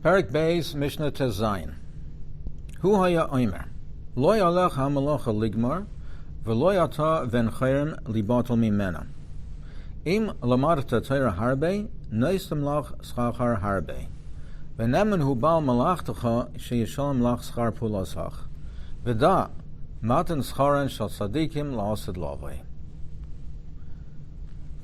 Perek Beis, Mishna Tezayin. Hu haya oimer. Lo yalech ha-melacha ligmar, v'lo yata v'enchayim libatel mimena. Im lamarta Torah harbe, neistem lach schachar harbe. V'nemen hu bal malachtecha, sheyishalem lach schar pulasach. V'da, matan scharan shal tzadikim la'asad lavei.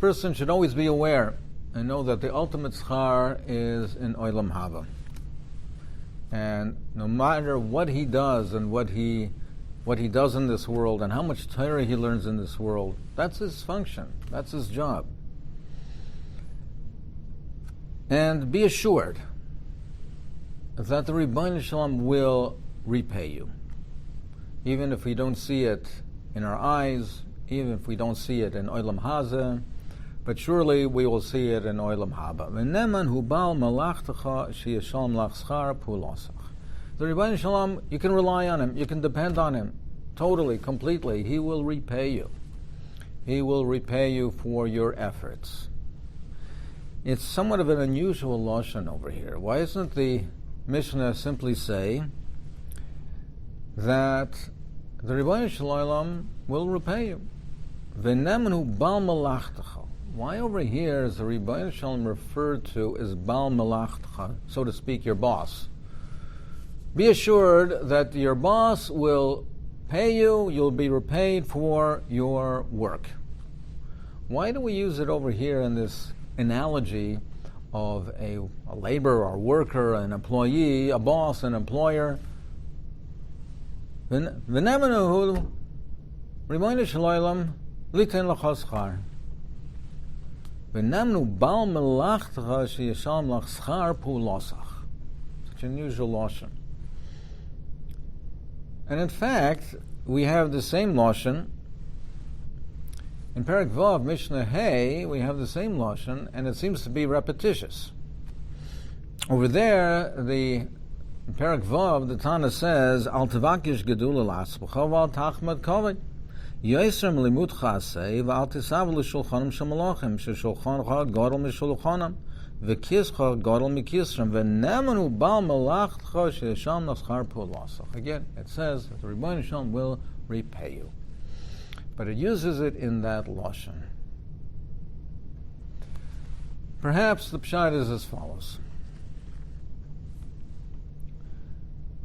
Person should always be aware and know that the ultimate schar is in Olam Haba. And no matter what he does and what he does in this world and how much Torah he learns in this world, that's his function, that's his job. And be assured that the Rebbeinu Shalom will repay you. Even if we don't see it in our eyes, even if we don't see it in Olam Hazeh, but surely we will see it in Olam Haba. V'neman hu bal malachtecha sheyishalem lach schar pulasach. The Rebbeinu Shalom, you can rely on him, you can depend on him, totally, completely. He will repay you. He will repay you for your efforts. It's somewhat of an unusual lashon over here. Why doesn't the Mishna simply say that the Rebbeinu Shalom will repay you? V'neman hu bal malachtecha. Why over here is the Rebbeinu Shalom referred to as Bal Malachtecha, so to speak, your boss? Be assured that your boss will pay you, you'll be repaid for your work. Why do we use it over here in this analogy of a laborer or worker, an employee, a boss, an employer? V'nemenu hu Rebbeinu Shalom liten l'cha schar. V'namnu bal melachtecha sheyishalem lach schar pulasach. Such an unusual lashon. And in fact, we have the same lashon in Perek Vav, Mishna Hey. We have the same lashon, and it seems to be repetitious. Over there, the Perek Vav, the Tana says, "Al tevakish gedula l'aspecha v'al tachmad kavod." Yesrem limut chasei v'al tisav l'shulchanim shemalachim sheshulchancha gadol mishulchanam v'kischa gadol mikisrem v'nemanu bal malachcha sheyisham naschar pulasach. Again, it says that the Rebbeinu Shalom will repay you, but it uses it in that lashon. Perhaps the pshat is as follows: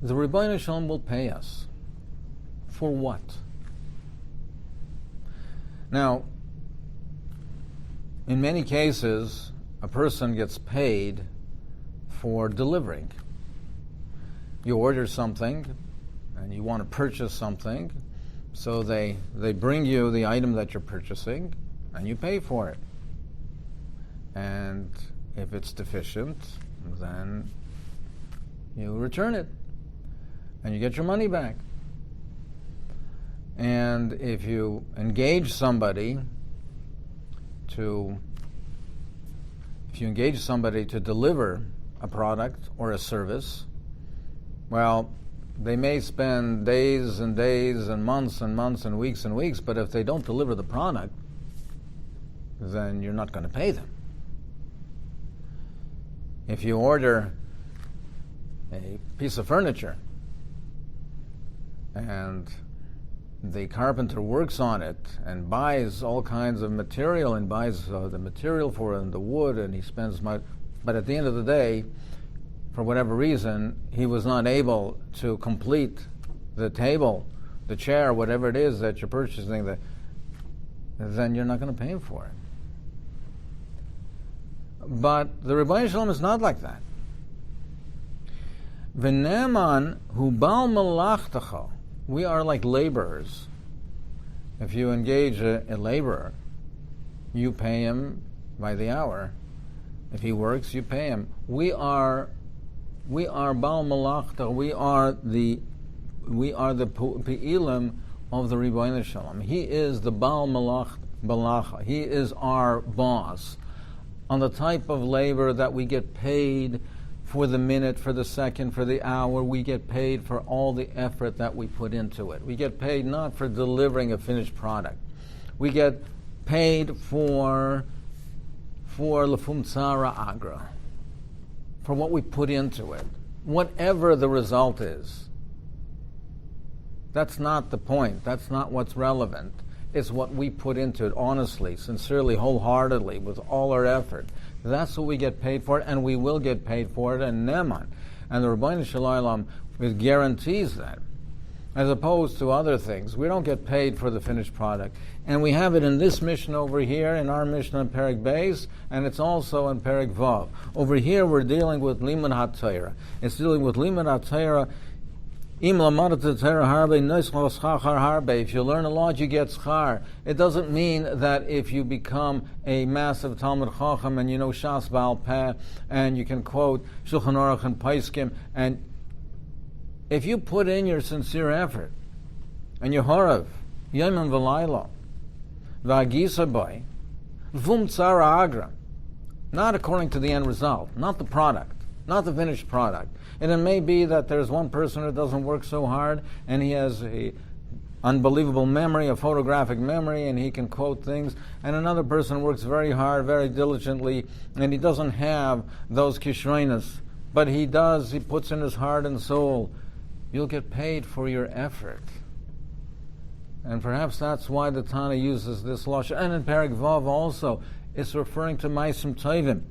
the Rebbeinu Shalom will pay us for what? Now, in many cases, a person gets paid for delivering. You order something, and you want to purchase something, so they bring you the item that you're purchasing, and you pay for it. And if it's deficient, then you return it, and you get your money back. And if you engage somebody to deliver a product or a service, well, they may spend days and days and months and weeks, but if they don't deliver the product, then you're not going to pay them. If you order a piece of furniture and the carpenter works on it and buys all kinds of material and buys the material for it and the wood, and he spends much, but at the end of the day, for whatever reason, he was not able to complete the table, the chair, whatever it is that you're purchasing, then you're not going to pay him for it. But the Rebbeinu Shalom is not like that. V'neman hu bal malachtecha. We are like laborers. If you engage a laborer, you pay him by the hour. If he works, you pay him. We are bal malachta. We are the pe'ilim of the Rebbeinu Shalom. He is the bal malacha. He is our boss on the type of labor that we get paid for the minute, for the second, for the hour. We get paid for all the effort that we put into it. We get paid not for delivering a finished product. We get paid for lefum tzara agra, for what we put into it, whatever the result is. That's not the point. That's not what's relevant. It's what we put into it, honestly, sincerely, wholeheartedly, with all our effort. That's what we get paid for, and we will get paid for it, and Neman. And the Rabbeinu Shalom guarantees that, as opposed to other things. We don't get paid for the finished product. And we have it in this Mishna over here, in our Mishna in Perek Beis, and it's also in Perek Vav. Over here, we're dealing with Limud HaTorah. It's dealing with Limud HaTorah. If you learn a lot, you get schar. It doesn't mean that if you become a massive Talmud Chacham and you know Shas Baal Peh and you can quote Shulchan Aruch and Paiskim, and if you put in your sincere effort and your horav, Yom V'Layla, V'Agisa Boy, Vum Tzara Agra, not according to the end result, not the product, not the finished product. And it may be that there's one person who doesn't work so hard and he has a unbelievable memory, a photographic memory, and he can quote things, and another person works very hard, very diligently, and he doesn't have those kishroinas, but he puts in his heart and soul. You'll get paid for your effort. And perhaps that's why the Tana uses this lashon. And in Perek Vav also, it's referring to Ma'asim Tovim.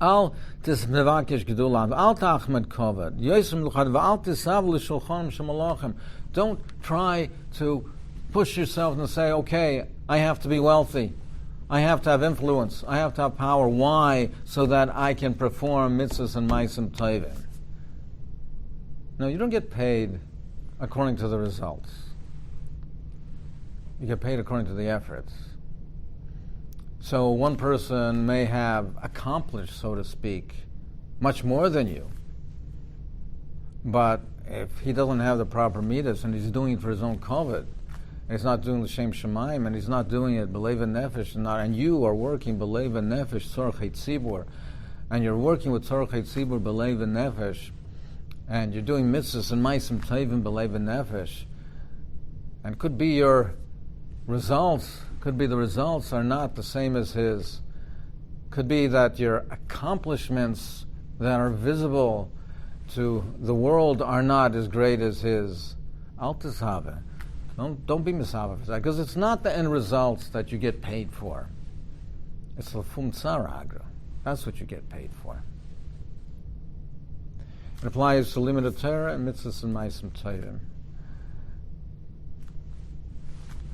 Al tismevakish gedulav, al ta'achmed kovad, yosem luchad, v'al tisav l'shulchan shemalachim. Don't try to push yourself and say, okay, I have to be wealthy. I have to have influence. I have to have power. Why? So that I can perform mitzvahs and ma'asim tovim. No, you don't get paid according to the results. You get paid according to the efforts. So one person may have accomplished, so to speak, much more than you. But if he doesn't have the proper midas and he's doing it for his own kavod, and he's not doing l'shem shemaim, and he's not doing it b'leiv nefesh, and you are working b'leiv nefesh tzorchei tzibur, and you're working with tzorchei tzibur b'leiv nefesh, and you're doing mitzvahs and ma'asim tovim b'leiv nefesh, and could be your results. Could be the results are not the same as his. Could be that your accomplishments that are visible to the world are not as great as his. Al tishave. Don't be misave for that, because it's not the end results that you get paid for. It's l'fum tzara agra. That's what you get paid for. It applies to Limud Torah and mitzvahs and ma'asim tovim.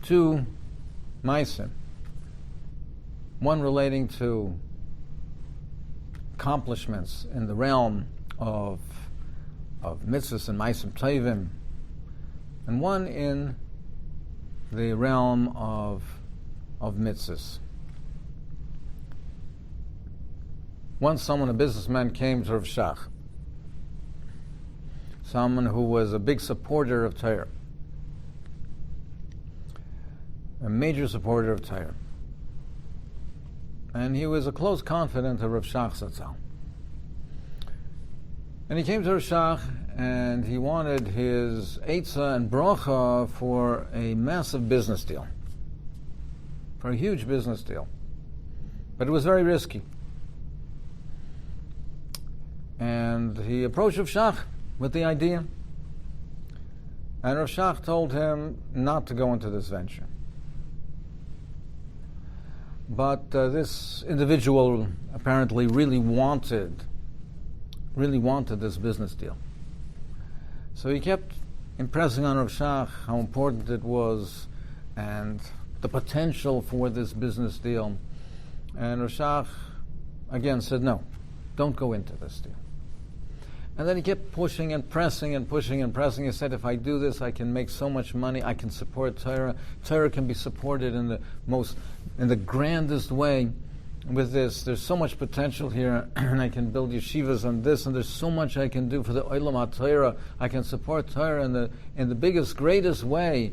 Two ma'asim. One relating to accomplishments in the realm of mitzvahs and ma'asim tovim, and one in the realm of mitzvahs. Once a businessman came to Rav Shach, someone who was a big supporter of Torah, a major supporter of Torah. And he was a close confidant of Rav Shach Zatzal. And he came to Rav Shach and he wanted his eitzah and bracha for a massive business deal, for a huge business deal. But it was very risky. And he approached Rav Shach with the idea. And Rav Shach told him not to go into this venture. But this individual apparently really wanted this business deal. So he kept impressing on Rav Shach how important it was and the potential for this business deal. And Rav Shach again said, no, don't go into this deal. And then he kept pushing and pressing and pushing and pressing. He said, if I do this, I can make so much money. I can support Torah. Torah can be supported in the grandest way with this. There's so much potential here, and I can build yeshivas on this, and there's so much I can do for the Olam HaTorah. I can support Torah in the biggest, greatest way.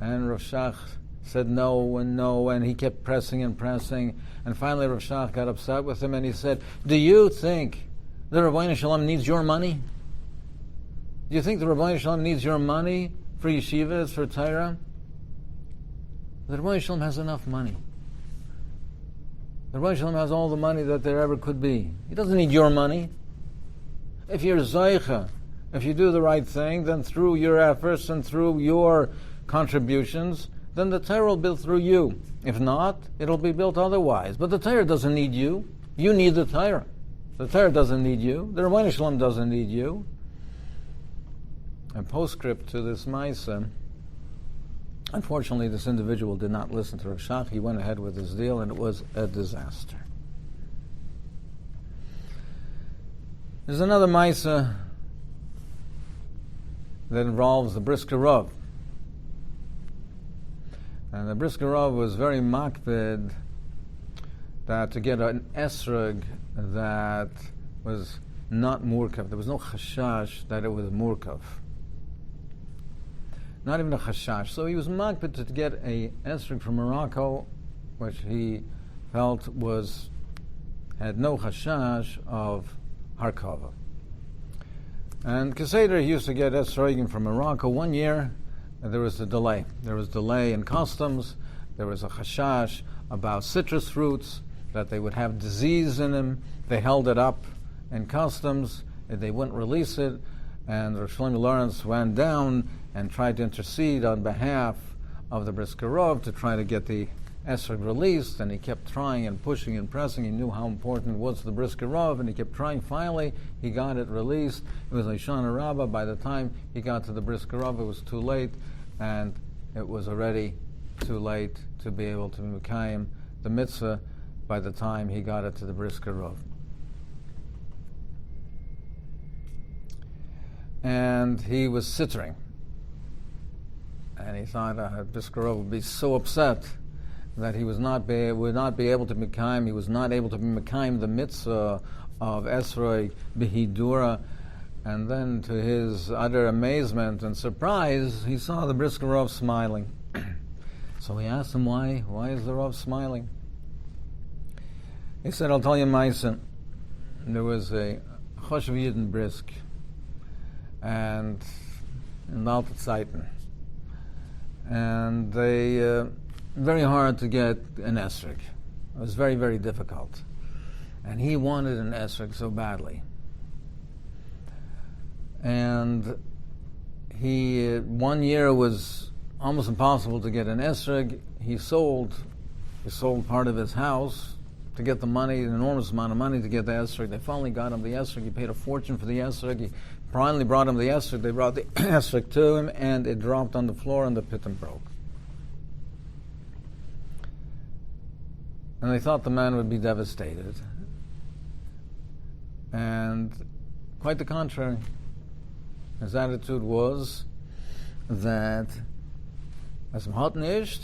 And Rav Shach said no and no, and he kept pressing and pressing. And finally Rav Shach got upset with him, and he said, do you think the Rabbeinu Shalom needs your money? Do you think the Rabbeinu Shalom needs your money for yeshivas, for Torah? The Rabbeinu Shalom has enough money. The Rebbeinu Shalom has all the money that there ever could be. He doesn't need your money. If you're Zaycha, if you do the right thing, then through your efforts and through your contributions, then the Torah will build through you. If not, it'll be built otherwise. But the Torah doesn't need you. You need the Torah. The Torah doesn't need you. The Rebbeinu Shalom doesn't need you. A postscript to this Maisa. Unfortunately, this individual did not listen to Rav Shach. He went ahead with his deal, and it was a disaster. There's another Maisa that involves the brisker robe. And the brisker robe was very makpid that to get an esrog that was not murkav. There was no chashash that it was murkav. Not even a chashash. So he was makpid to get a esrog from Morocco, which he felt had no chashash of harkava. And Keseder used to get esrogim from Morocco. 1 year, there was a delay. There was delay in customs. There was a chashash about citrus fruits, that they would have disease in them. They held it up in customs. They wouldn't release it. And Rosh Shlomo Lawrence went down and tried to intercede on behalf of the brisker robe to try to get the esrog released. And he kept trying and pushing and pressing. He knew how important was the brisker robe, and he kept trying. Finally, he got it released. It was Shana Rabbah. By the time he got to the brisker robe, it was too late, and it was already too late to be able to mekayim the mitzvah by the time he got it to the brisker robe. And he was sittering. And he thought brisker robe would be so upset that he would not be able to mekayim. He was not able to mekayim the mitzvah of esrog b'hidura. And then, to his utter amazement and surprise, he saw the brisker robe smiling. So he asked him, why is the robe smiling? He said, I'll tell you Maisa. There was a Choshev Yidden brisk, and in Alte Zeiten. And they, very hard to get an esrog. It was very, very difficult. And he wanted an esrog so badly. And 1 year was almost impossible to get an esrog. He sold part of his house to get the money, an enormous amount of money to get the esrog. They finally got him the esrog. He paid a fortune for the esrog. He finally brought him the esrog. They brought the esrog to him, and it dropped on the floor, and the pitum broke. And they thought the man would be devastated. And quite the contrary. His attitude was that as we hat nicht,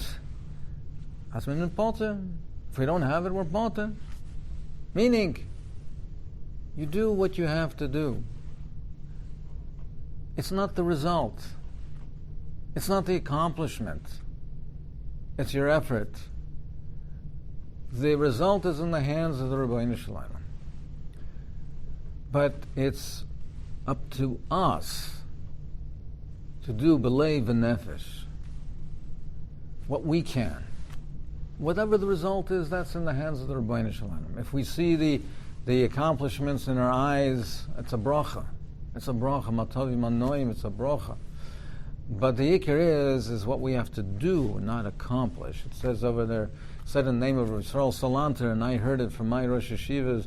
as we nicht potter. If we don't have it, we're potter. Meaning, you do what you have to do. It's not the result. It's not the accomplishment. It's your effort. The result is in the hands of the Rebbeinu Shalom. But it's up to us to do b'lei v'nefesh what we can. Whatever the result is, that's in the hands of the Rebbeinu Shalom. If we see the accomplishments in our eyes, it's a bracha. It's a bracha. Matavi manoim, it's a bracha. But the ikar is what we have to do, not accomplish. It says over there, said in the name of Yisrael Salanter, and I heard it from my Rosh Yeshivas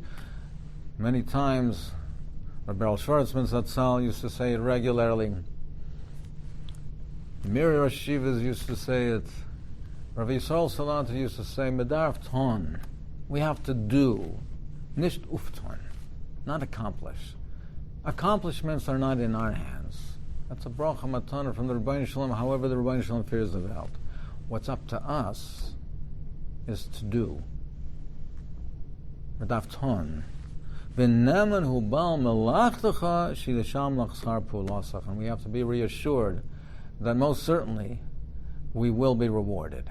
many times. Rabbi Schwartzman Zatzal used to say it regularly. Miri Rosh Yeshivas used to say it. Rabbi Yisrael Salanter used to say, Medarf ton. We have to do. Nicht ufton. Not accomplish. Accomplishments are not in our hands. That's a bracha matana from the Rebbeinu Shalom, however the Rebbeinu Shalom fears the Welt. What's up to us is to do. Medarf ton. V'nemen hu bal melachtecha shilasham lachsar pulasach. And we have to be reassured that most certainly we will be rewarded.